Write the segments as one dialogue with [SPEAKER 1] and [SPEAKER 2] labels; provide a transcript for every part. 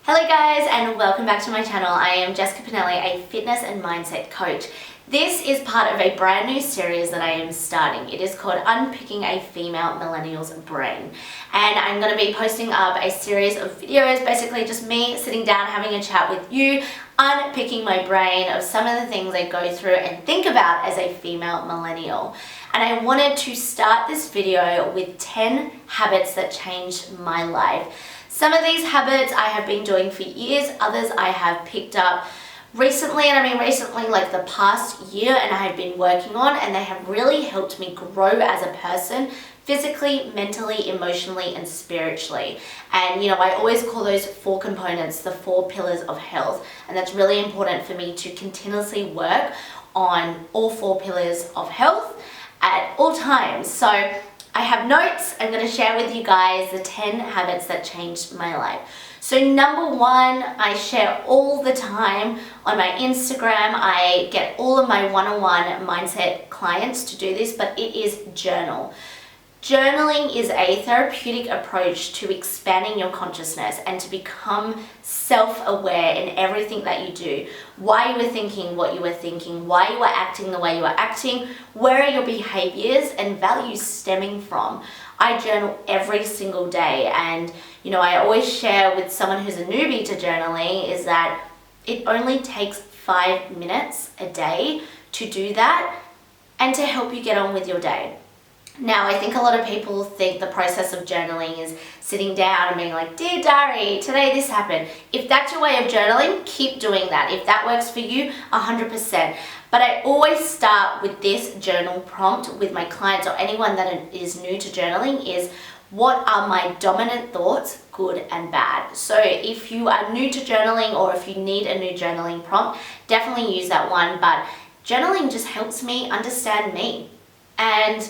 [SPEAKER 1] Hello guys and welcome back to my channel. I am Jessica Pinili, a fitness and mindset coach. This is part of a brand new series that I am starting. It is called Unpicking a Female Millennial's Brain. And I'm going to be posting up a series of videos, basically just me sitting down having a chat with you, unpicking my brain of some of the things I go through and think about as a female millennial. And I wanted to start this video with 10 habits that changed my life. Some of these habits I have been doing for years, others I have picked up recently, and I mean recently like the past year, and I have been working on, and they have really helped me grow as a person, physically, mentally, emotionally, and spiritually. And you know, I always call those 4 components the 4 pillars of health, and that's really important for me to continuously work on all 4 pillars of health at all times. So I have notes. I'm going to share with you guys the 10 habits that changed my life. So number 1, I share all the time on my Instagram. I get all of my one-on-one mindset clients to do this, but it is journal. Journaling is a therapeutic approach to expanding your consciousness and to become self-aware in everything that you do. Why you were thinking what you were thinking, why you were acting the way you were acting, where are your behaviors and values stemming from. I journal every single day, and you know, I always share with someone who's a newbie to journaling is that it only takes 5 minutes a day to do that and to help you get on with your day. Now, I think a lot of people think the process of journaling is sitting down and being like, "Dear diary, today this happened." If that's your way of journaling, keep doing that. If that works for you, 100%. But I always start with this journal prompt with my clients or anyone that is new to journaling is, what are my dominant thoughts, good and bad? So if you are new to journaling or if you need a new journaling prompt, definitely use that one. But journaling just helps me understand me. And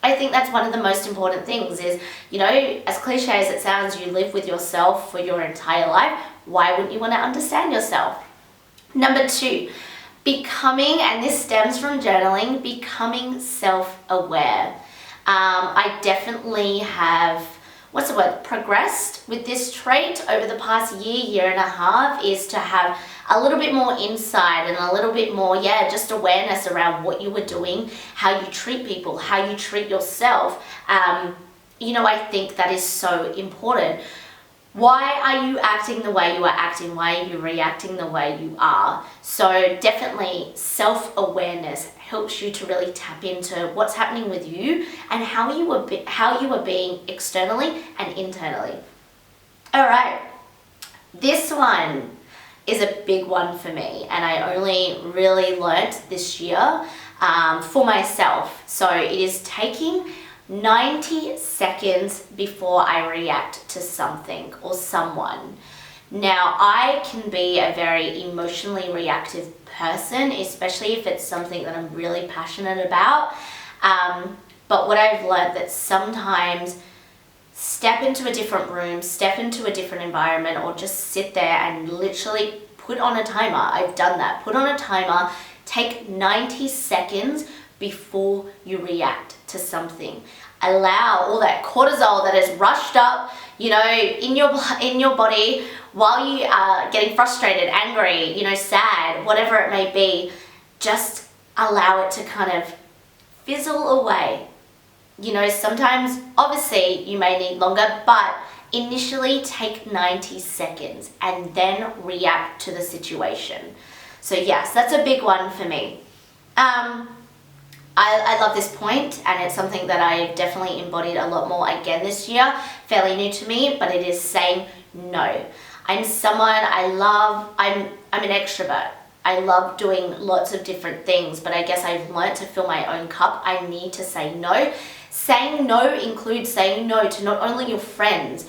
[SPEAKER 1] I think that's one of the most important things is, you know, as cliche as it sounds, you live with yourself for your entire life. Why wouldn't you want to understand yourself? Number 2, becoming, and this stems from journaling, becoming self-aware. I definitely have, progressed with this trait over the past year and a half, is to have a little bit more insight and a little bit more, just awareness around what you were doing, how you treat people, how you treat yourself. You know, I think that is so important. Why are you acting the way you are acting? Why are you reacting the way you are? So definitely self-awareness helps you to really tap into what's happening with you and how you are being externally and internally. All right, this one is a big one for me, and I only really learnt this year for myself. So it is taking 90 seconds before I react to something or someone. Now, I can be a very emotionally reactive person, especially if it's something that I'm really passionate about. But what I've learned that sometimes step into a different room, step into a different environment, or just sit there and literally put on a timer. I've done that. Put on a timer, take 90 seconds before you react to something. Allow all that cortisol that is rushed up, you know, in your body while you are getting frustrated, angry, you know, sad, whatever it may be. Just allow it to kind of fizzle away. You know, sometimes obviously you may need longer, but initially take 90 seconds and then react to the situation. So yes, that's a big one for me. I love this point, and it's something that I definitely embodied a lot more again this year. Fairly new to me, but it is saying no. I'm an extrovert. I love doing lots of different things, but I guess I've learned to fill my own cup. I need to say no. Saying no includes saying no to not only your friends,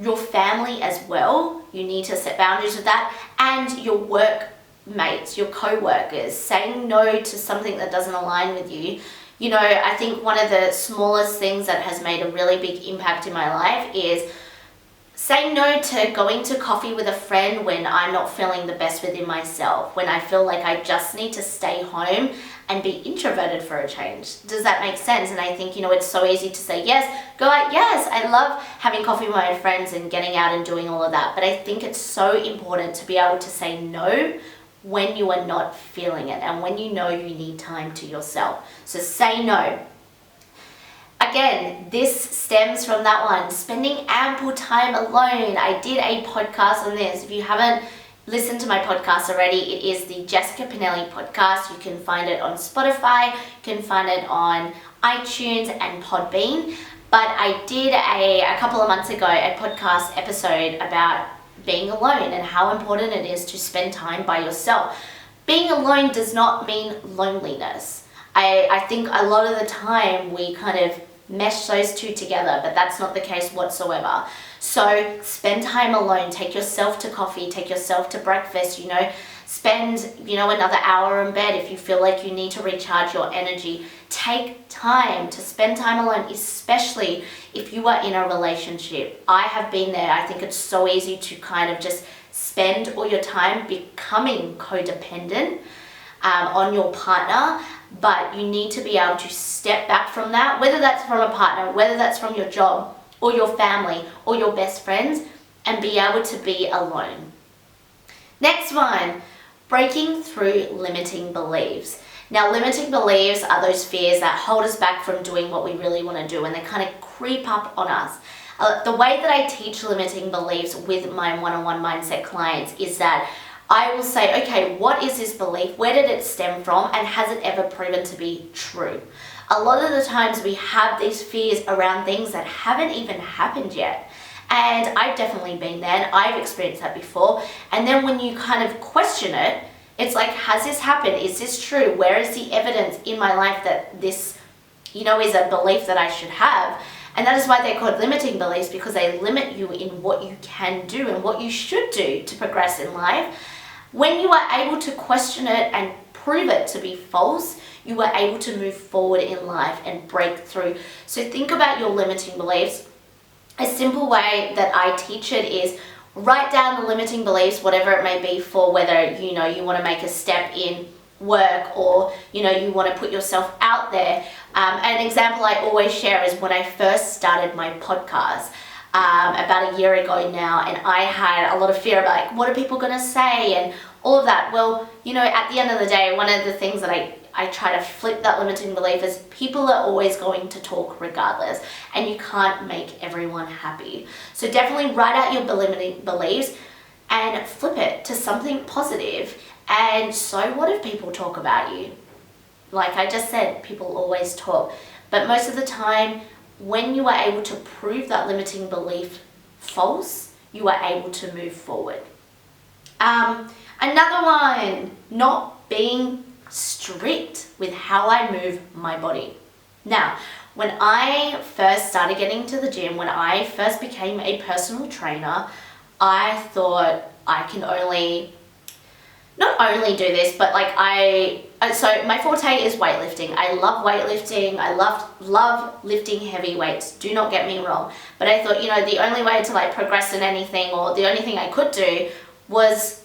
[SPEAKER 1] your family as well. You need to set boundaries with that, and your workmates, your co-workers. Saying no to something that doesn't align with you. You know, I think one of the smallest things that has made a really big impact in my life is Say no to going to coffee with a friend when I'm not feeling the best within myself, when I feel like I just need to stay home and be introverted for a change. Does that make sense? And I think, it's so easy to say yes, go out, yes, I love having coffee with my friends and getting out and doing all of that. But I think it's so important to be able to say no when you are not feeling it and when you know you need time to yourself. So say no. Again, this stems from that one, spending ample time alone. I did a podcast on this. If you haven't listened to my podcast already, it is the Jessica Pinili Podcast. You can find it on Spotify, you can find it on iTunes and Podbean. But I did a couple of months ago a podcast episode about being alone and how important it is to spend time by yourself. Being alone does not mean loneliness. I think a lot of the time we kind of mesh those two together, but that's not the case whatsoever. So spend time alone, take yourself to coffee, take yourself to breakfast, spend, another hour in bed if you feel like you need to recharge your energy. Take time to spend time alone, especially if you are in a relationship. I have been there. I think it's so easy to kind of just spend all your time becoming codependent on your partner, but you need to be able to step back from that, whether that's from a partner, whether that's from your job or your family or your best friends, and be able to be alone. Next one, breaking through limiting beliefs. Now, limiting beliefs are those fears that hold us back from doing what we really want to do, and they kind of creep up on us. The way that I teach limiting beliefs with my one-on-one mindset clients is that I will say, okay, what is this belief? Where did it stem from? And has it ever proven to be true? A lot of the times we have these fears around things that haven't even happened yet. And I've definitely been there, and I've experienced that before. And then when you kind of question it, it's like, has this happened? Is this true? Where is the evidence in my life that this, is a belief that I should have? And that is why they're called limiting beliefs, because they limit you in what you can do and what you should do to progress in life. When you are able to question it and prove it to be false, you are able to move forward in life and break through. So think about your limiting beliefs. A simple way that I teach it is write down the limiting beliefs, whatever it may be, for whether, you want to make a step in work or, you want to put yourself out there. An example I always share is when I first started my podcast. About a year ago now, and I had a lot of fear about what are people going to say and all of that. Well, at the end of the day, one of the things that I try to flip that limiting belief is people are always going to talk regardless, and you can't make everyone happy. So definitely write out your limiting beliefs and flip it to something positive. And so what if people talk about you? Like I just said, people always talk, but most of the time, when you are able to prove that limiting belief false, you are able to move forward. Another one, not being strict with how I move my body. Now, when I first started getting to the gym, when I first became a personal trainer, I thought I can not only do this, but so my forte is weightlifting. I love weightlifting. I love lifting heavy weights. Do not get me wrong. But I thought, the only way to progress in anything, or the only thing I could do, was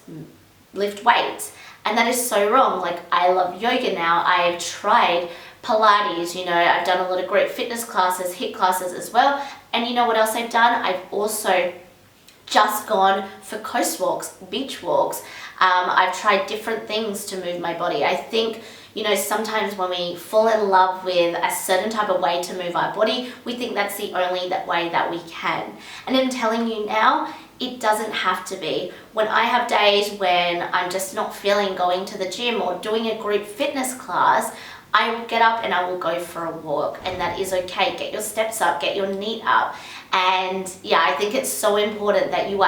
[SPEAKER 1] lift weights. And that is so wrong. I love yoga now. I've tried Pilates, I've done a lot of group fitness classes, HIIT classes as well. And you know what else I've done? I've also just gone for coast walks, beach walks. I've tried different things to move my body. I think, sometimes when we fall in love with a certain type of way to move our body, we think that's the only way that we can. And I'm telling you now, it doesn't have to be. When I have days when I'm just not feeling going to the gym or doing a group fitness class, I will get up and I will go for a walk, and that is okay. Get your steps up, get your knee up. And yeah, I think it's so important that you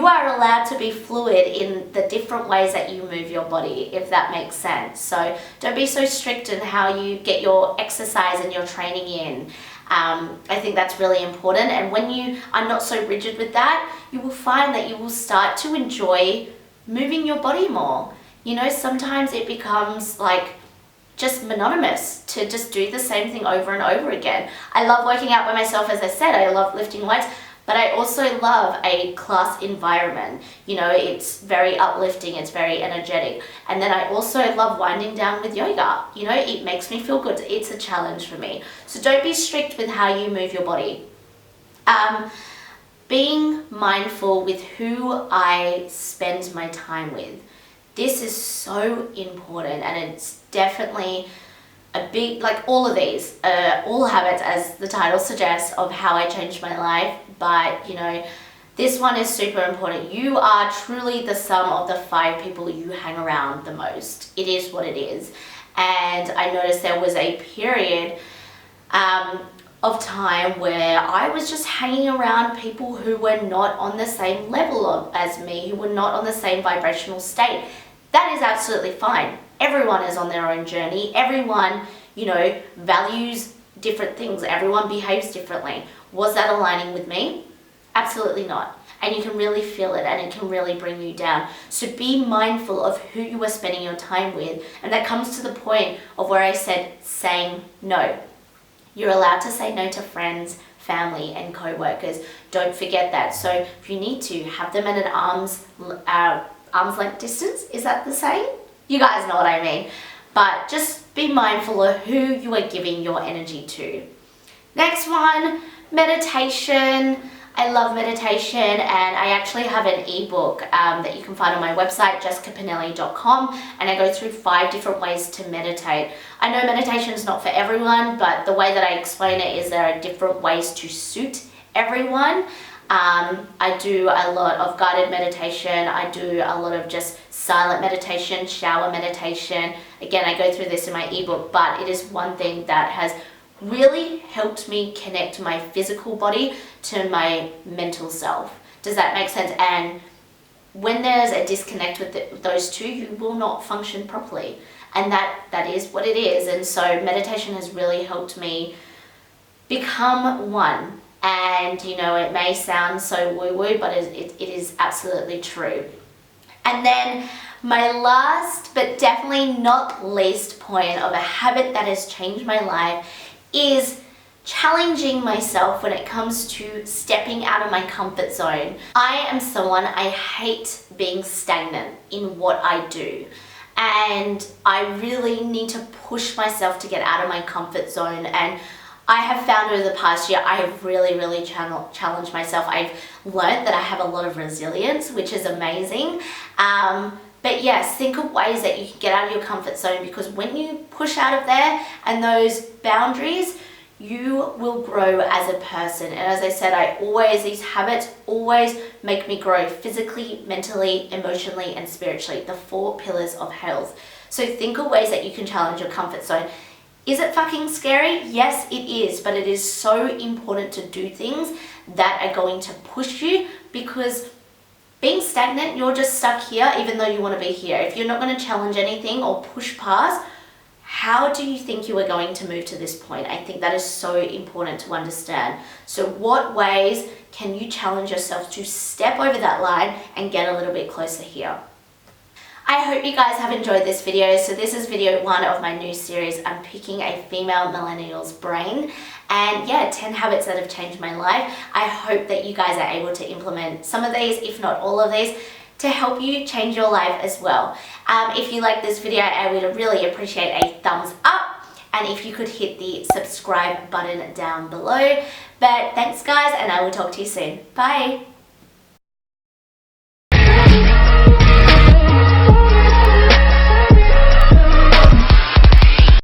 [SPEAKER 1] are allowed to be fluid in the different ways that you move your body, if that makes sense. So don't be so strict in how you get your exercise and your training in. I think that's really important. And when you are not so rigid with that, you will find that you will start to enjoy moving your body more. Sometimes it becomes just monotonous to just do the same thing over and over again. I love working out by myself, as I said. I love lifting weights, But I also love a class environment. You know, it's very uplifting, it's very energetic. And then I also love winding down with yoga. You know, it makes me feel good. It's a challenge for me. So don't be strict with how you move your body. Being mindful with who I spend my time with. This is so important, and it's definitely a big, like all of these, all habits, as the title suggests, of how I changed my life. But you know, this one is super important. You are truly the sum of the 5 people you hang around the most. It is what it is. And I noticed there was a period of time where I was just hanging around people who were not on the same level as me, who were not on the same vibrational state. That is absolutely fine. Everyone is on their own journey. Everyone, you know, values different things. Everyone behaves differently. Was that aligning with me? Absolutely not. And you can really feel it, and it can really bring you down. So be mindful of who you are spending your time with. And that comes to the point of where I said saying no. You're allowed to say no to friends, family, and co-workers. Don't forget that. So if you need to, have them at an arm's length distance. Is that the saying? You guys know what I mean. But just be mindful of who you are giving your energy to. Next one, meditation. I love meditation, and I actually have an ebook that you can find on my website, jessicampinili.com, and I go through 5 different ways to meditate. I know meditation is not for everyone, but the way that I explain it is there are different ways to suit everyone. I do a lot of guided meditation. I do a lot of just silent meditation, shower meditation. Again, I go through this in my ebook, but it is one thing that has really helped me connect my physical body to my mental self. Does that make sense? And when there's a disconnect with those two, you will not function properly. And that is what it is. And so meditation has really helped me become one. And you know, it may sound so woo-woo, but it is absolutely true. And then my last, but definitely not least point of a habit that has changed my life is challenging myself when it comes to stepping out of my comfort zone. I am someone, I hate being stagnant in what I do. And I really need to push myself to get out of my comfort zone. And I have found over the past year, I have really challenged myself. I've learned that I have a lot of resilience, which is amazing. But yes, think of ways that you can get out of your comfort zone, because when you push out of there and those boundaries, you will grow as a person. And as I said, these habits always make me grow physically, mentally, emotionally, and spiritually, the 4 pillars of health. So think of ways that you can challenge your comfort zone. Is it fucking scary? Yes, it is, but it is so important to do things that are going to push you, because being stagnant, you're just stuck here even though you want to be here. If you're not going to challenge anything or push past, how do you think you are going to move to this point? I think that is so important to understand. So what ways can you challenge yourself to step over that line and get a little bit closer here? I hope you guys have enjoyed this video. So this is video 1 of my new series, Unpicking a Female Millennial's Brain. And yeah, 10 habits that have changed my life. I hope that you guys are able to implement some of these, if not all of these, to help you change your life as well. If you like this video, I would really appreciate a thumbs up. And if you could hit the subscribe button down below. But thanks guys, and I will talk to you soon. Bye.